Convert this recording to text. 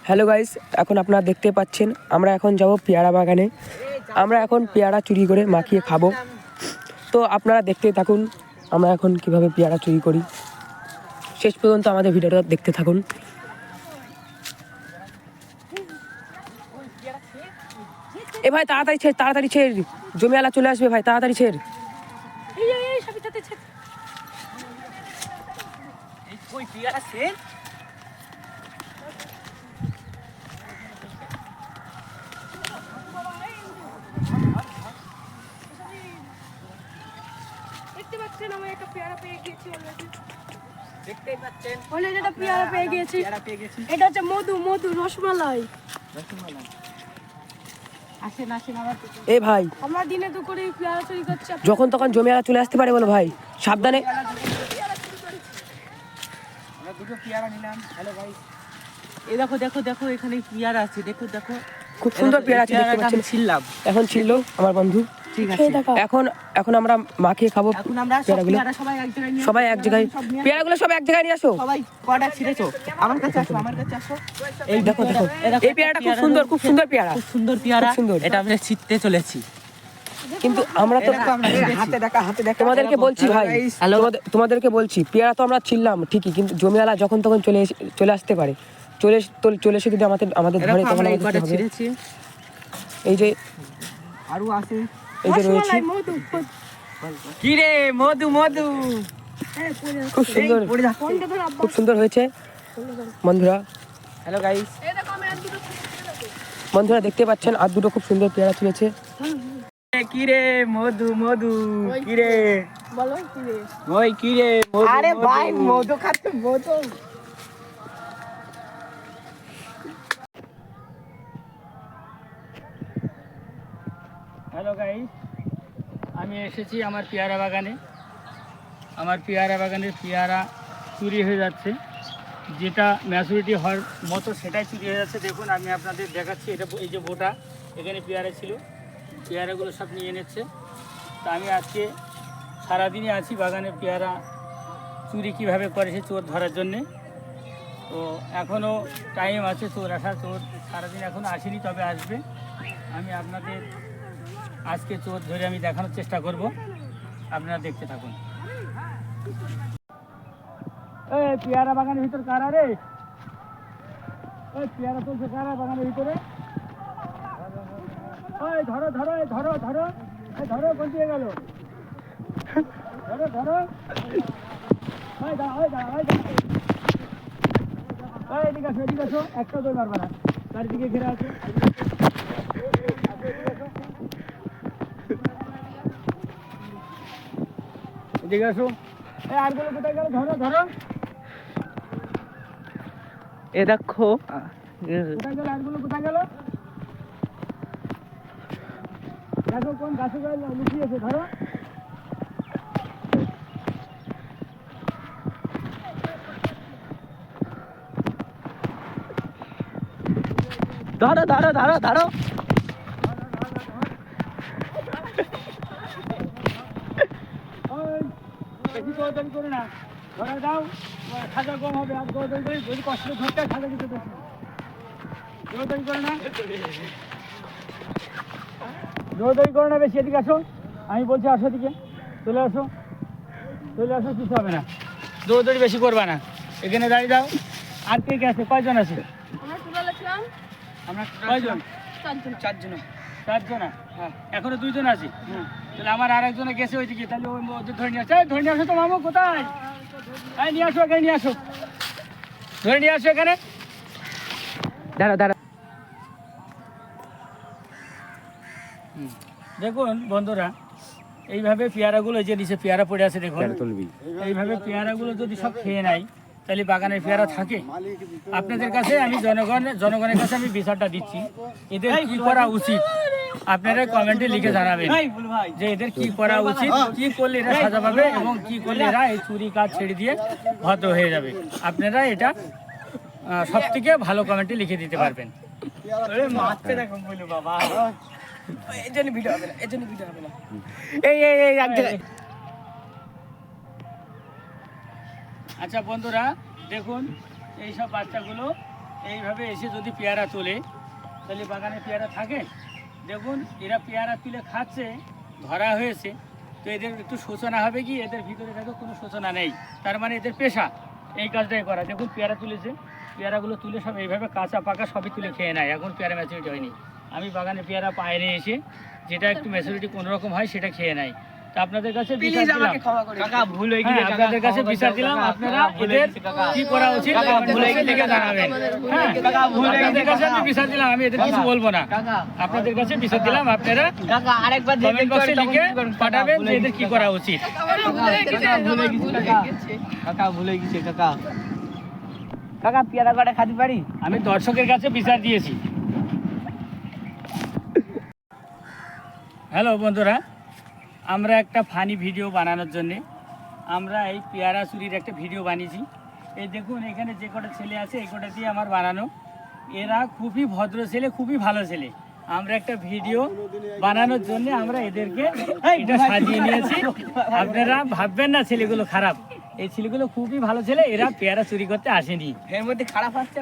Hello guys, এখন আপনারা দেখতে পাচ্ছেন আমরা এখন যাব পেয়ারা বাগানে। আমরা এখন পেয়ারা চুরি করে মাখিয়ে খাবো। তো আপনারা দেখতে থাকুন আমরা এখন কিভাবে পেয়ারা চুরি করি। শেষ পর্যন্ত আমাদের ভিডিওটা দেখতে থাকুন। এ ভাই তাড়াতাড়ি ছেড়, জমিওয়ালা চলে আসবে ভাই, তাড়াতাড়ি ছেড়। দেখতে পাচ্ছেন আমি একটা পেয়ারা পেয়ে গেছি অলরেডি। দেখতেই পাচ্ছেন অলরেডি একটা পেয়ারা পেয়ে গেছি। এটা হচ্ছে মধু রসমালাই। আসেন আবার এ ভাই, আমরা দিনে দুপুরে পেয়ারা চুরি করছি। যখন তখন জমিওয়ালা চলে আসতে পারে বলো ভাই, সাবধানে। আমরা দুটো পেয়ারা নিলাম। হ্যালো গাইস, এই দেখো এখানে পেয়ারা আছে, দেখো খুব সুন্দর পেয়ারা আছে, দেখতে পাচ্ছেন। ছিললাম, এখন ছিল আমার বন্ধু। ঠিক আছে। এখন আমরা মাখিয়ে খাবো এখন আমরা সব পেয়ারাগুলো। পেয়ারা সবাই এক জায়গায় নিয়ে সবাই এক জায়গায়, পেয়ারাগুলো সব এক জায়গায় নিয়ে আসো। সবাই কয়টা ছিঁড়েছো? আমার কাছে আসো। এই দেখো এই পেয়ারাটা খুব সুন্দর পেয়ারা, খুব সুন্দর পেয়ারা। খুব সুন্দর। এটা আমরা ছিঁড়তে চলেছি। কিন্তু আমরা তো হাতে দেখা তোমাদেরকে বলছি ভাই, তোমাদেরকে বলছি পেয়ারা তো আমরা ছিললাম ঠিকই, কিন্তু জমিওয়ালা যখন তখন চলে আসতে পারে। চলে এসে যদি আমাদের ধরে তখন আমরা এই আমাদের কয়টা কি হবে? ছিঁড়েছি, এই যে আরো আছে। এই যে রয়েছে, মধু কি রে মধু খুব সুন্দর, খুব সুন্দর হয়েছে বন্ধুরা। হ্যালো গাইস, এই দেখো আমি আর দুটো বন্ধুরা দেখতে পাচ্ছেন আর দুটো খুব সুন্দর পেয়ারা তুলেছে। কি রে মধু কি রে, বলো কি রে? ওই কি রে মধু। আরে ভাই মধু খাচ্ছে মধু। হ্যালো গাইস, আমি এসেছি আমার পেয়ারা বাগানে। আমার পেয়ারা বাগানের পেয়ারা চুরি হয়ে যাচ্ছে, যেটা ম্যাচুরিটি হওয়ার মতো সেটাই চুরি হয়ে যাচ্ছে। দেখুন আমি আপনাদের দেখাচ্ছি, এটা এই যে বোটা, এখানে পেয়ারা ছিল, পেয়ারাগুলো সব নিয়ে নিচ্ছে। তা আমি আজকে সারাদিনই আছি বাগানে পেয়ারা চুরি কীভাবে করে সে চোর ধরার জন্যে। তো এখনও টাইম আছে চোর আসার, চোর সারাদিন এখনও আসেনি, তবে আসবে। আমি আপনাদের আজকে চোর ধরে আমি দেখানোর চেষ্টা করব, আপনারা দেখতে থাকুন। এই পেয়ারা বাগানের ভিতর কারা রে? ওই পেয়ারা চলছে কারা বাগানের ভিতরে? ওই ধরো কোন দিয়ে গেল? ধরো এদিকে আসো, একটা দৌড় মারবা না, চারিদিকে ঘেরা আছে। এদিকে আসো, এই আরগুলো কোথায় গেল? ধরো এ দেখো কোথায় গেল আরগুলো, কোথায় গেল? দেখো কোন গাছে গেল লুকিয়েছে, ধরো। ধরো বেশি দৌড়াদৌড়ি করে না, ধরে দাও, সাজা কম হবে। আর দৌড়াদৌড়ি করে যদি কষ্ট ধরতে সাজা দিতে বেশি দৌড়াদৌড়ি করে না বেশি। এদিকে আসো, আমি বলছি আসো, এদিকে চলে আসো, কিছু হবে না। দৌড়াদৌড়ি বেশি করবা না, এখানে দাঁড়িয়ে দাও। আর কে আছে? কয়জন আছে? আমরা তুলেছিলাম, আমরা কয়জন? চারজন। হ্যাঁ, এখনো 2 জন আছে। তাহলে আমার আর একজনে গেছে ওইদিকে, তাহলে ওই ওদের ধরে নিয়ে আসো। তো মামু কোথায়? নিয়ে আসো, এখানে নিয়ে আসো, ধরে নিয়ে আসো এখানে। দাঁড়া। দেখুন বন্ধুরা, এইভাবে পেয়ারাগুলো যে নিচে পেয়ারা পড়ে আছে, দেখুন এইভাবে পেয়ারাগুলো যদি সব খেয়ে নেয় তাহলে বাগানের পেয়ারা থাকে? আপনাদের কাছে আমি জনগণের কাছে আমি বিচারটা দিচ্ছি, এদের কি করা উচিত আপনারা কমেন্টে লিখে জানাবেন যে এদের কি করা উচিত, কি করলে এরা সাজা পাবে এবং কি করলে এরা এই চুরি কাজ ছেড়ে দিয়ে ভদ্র হয়ে যাবে। আপনারা এটা সব থেকে ভালো কমেন্টে লিখে দিতে পারবেন। আচ্ছা বন্ধুরা, দেখুন এইসব বাচ্চাগুলো এইভাবে এসে যদি পেয়ারা তোলে তাহলে বাগানে পেয়ারা থাকে। দেখুন এরা পেয়ারা তুলে খাচ্ছে, ধরা হয়েছে, তো এদের একটু শোচনা হবে কি, এদের ভিতরে দেখো কোনো শোচনা নেই, তার মানে এদের পেশা এই কাজটাই করা। দেখুন পেয়ারা তুলেছে, পেয়ারাগুলো তুলে সব এইভাবে কাঁচা পাকা সবই তুলে খেয়ে নেয়, এখন পেয়ারা ম্যাচুরিটি হয়নি। আমি বাগানে পেয়ারা পায়ে নিয়ে এসে যেটা একটু ম্যাচুরিটি কোনো রকম হয় সেটা খেয়ে নেয়। তা আপনাদের কাছে বিচার দিলাম, হ্যাঁ, আপনাদের কাছে বিচার দিলাম, আপনারা এদের কি করা উচিত লিখে জানাবেন। হ্যাঁ, আপনাদের কাছে আমি বিচার দিলাম, আমি এদের কিছু বলবো না, আপনাদের কাছে বিচার দিলাম, আপনারা কমেন্ট বক্সে লিখে পাঠাবেন যে এদের কি করা উচিত। কাকা পেয়ারা কটা খাতে পারি? আমি দর্শকের কাছে বিচার দিয়েছি। হ্যালো বন্ধুরা, আমরা একটা ফানি ভিডিও বানানোর জন্যে আমরা এই পেয়ারা চুরির একটা ভিডিও বানিয়েছি। এই দেখুন এখানে যে কটা ছেলে আছে এই কটা দিয়ে আমার বানানো, এরা খুবই ভদ্র ছেলে, খুবই ভালো ছেলে। আমরা একটা ভিডিও বানানোর জন্য আমরা এদেরকে এটা সাজিয়ে নিয়েছি। আপনারা ভাববেন না ছেলেগুলো খারাপ, এই ছেলেগুলো খুবই ভালো ছেলে, এরা পেয়ারা চুরি করতে আসেনি। এর মধ্যে খারাপ হচ্ছে